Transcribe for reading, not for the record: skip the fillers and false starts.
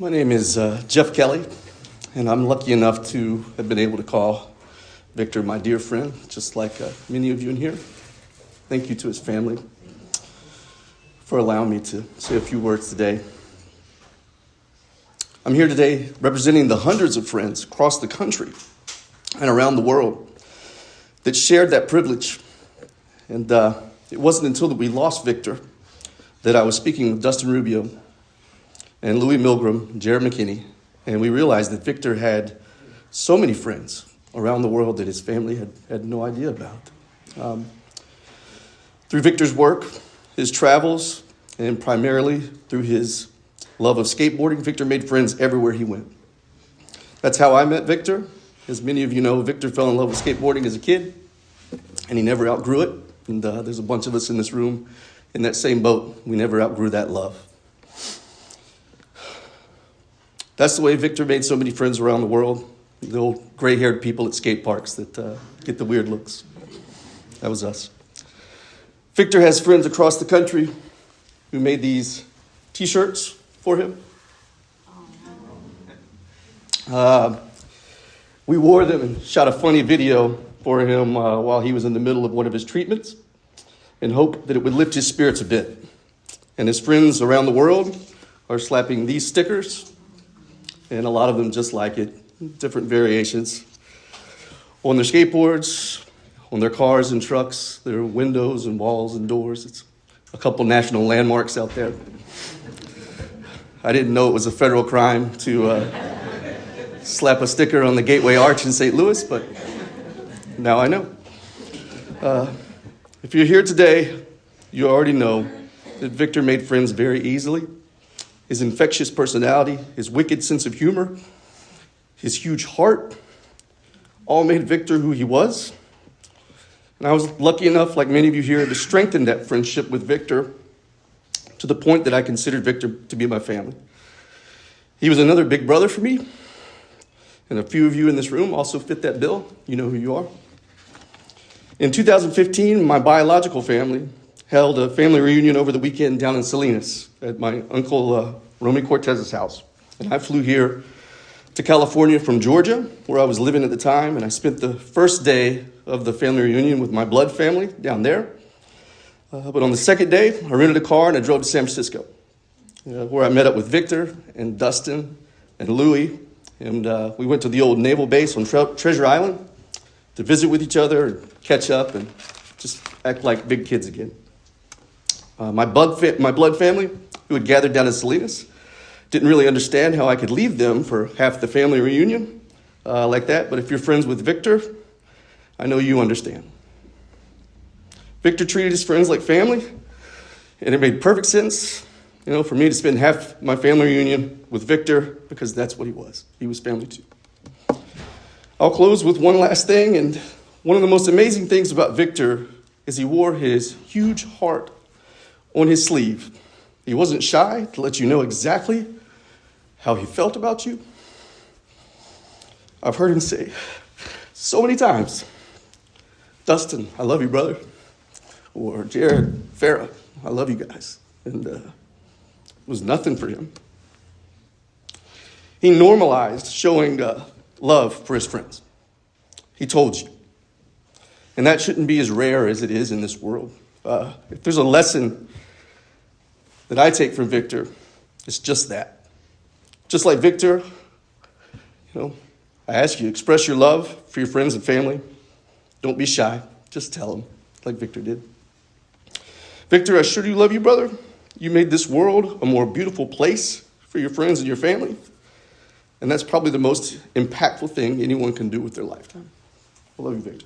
My name is Jeff Kelly, and I'm lucky enough to have been able to call Victor my dear friend, just like many of you in here. Thank you to his family for allowing me to say a few words today. I'm here today representing the hundreds of friends across the country and around the world that shared that privilege. And it wasn't until that we lost Victor that I was speaking with Dustin Rubio and Louis Milgram, Jared McKinney, and we realized that Victor had so many friends around the world that his family had no idea about. Through Victor's work, his travels, and primarily through his love of skateboarding, Victor made friends everywhere he went. That's how I met Victor. As many of you know, Victor fell in love with skateboarding as a kid, and he never outgrew it. And there's a bunch of us in this room in that same boat. We never outgrew that love. That's the way Victor made so many friends around the world, the old gray-haired people at skate parks that get the weird looks. That was us. Victor has friends across the country who made these T-shirts for him. We wore them and shot a funny video for him while he was in the middle of one of his treatments and hoped that it would lift his spirits a bit. And his friends around the world are slapping these stickers, and a lot of them just like it, different variations, on their skateboards, on their cars and trucks, their windows and walls and doors. It's a couple national landmarks out there. I didn't know it was a federal crime to slap a sticker on the Gateway Arch in St. Louis, but now I know. If you're here today, you already know that Victor made friends very easily. His infectious personality, his wicked sense of humor, his huge heart, all made Victor who he was. And I was lucky enough, like many of you here, to strengthen that friendship with Victor to the point that I considered Victor to be my family. He was another big brother for me, and a few of you in this room also fit that bill. You know who you are. In 2015, my biological family held a family reunion over the weekend down in Salinas at my uncle Romy Cortez's house. And I flew here to California from Georgia, where I was living at the time, and I spent the first day of the family reunion with my blood family down there. But on the second day, I rented a car and I drove to San Francisco, where I met up with Victor and Dustin and Louis, and we went to the old naval base on Treasure Island to visit with each other and catch up and just act like big kids again. My blood family, who had gathered down in Salinas, didn't really understand how I could leave them for half the family reunion like that. But if you're friends with Victor, I know you understand. Victor treated his friends like family, and it made perfect sense, for me to spend half my family reunion with Victor because that's what he was. He was family too. I'll close with one last thing, and one of the most amazing things about Victor is he wore his huge heart on his sleeve. He wasn't shy to let you know exactly how he felt about you. I've heard him say so many times, "Dustin, I love you, brother." Or "Jared, Farrah, I love you guys." And it was nothing for him. He normalized showing love for his friends. He told you. And that shouldn't be as rare as it is in this world. If there's a lesson that I take from Victor, it's just that. Just like Victor, I ask you, express your love for your friends and family. Don't be shy. Just tell them, like Victor did. Victor, I sure do love you, brother. You made this world a more beautiful place for your friends and your family. And that's probably the most impactful thing anyone can do with their lifetime. I love you, Victor.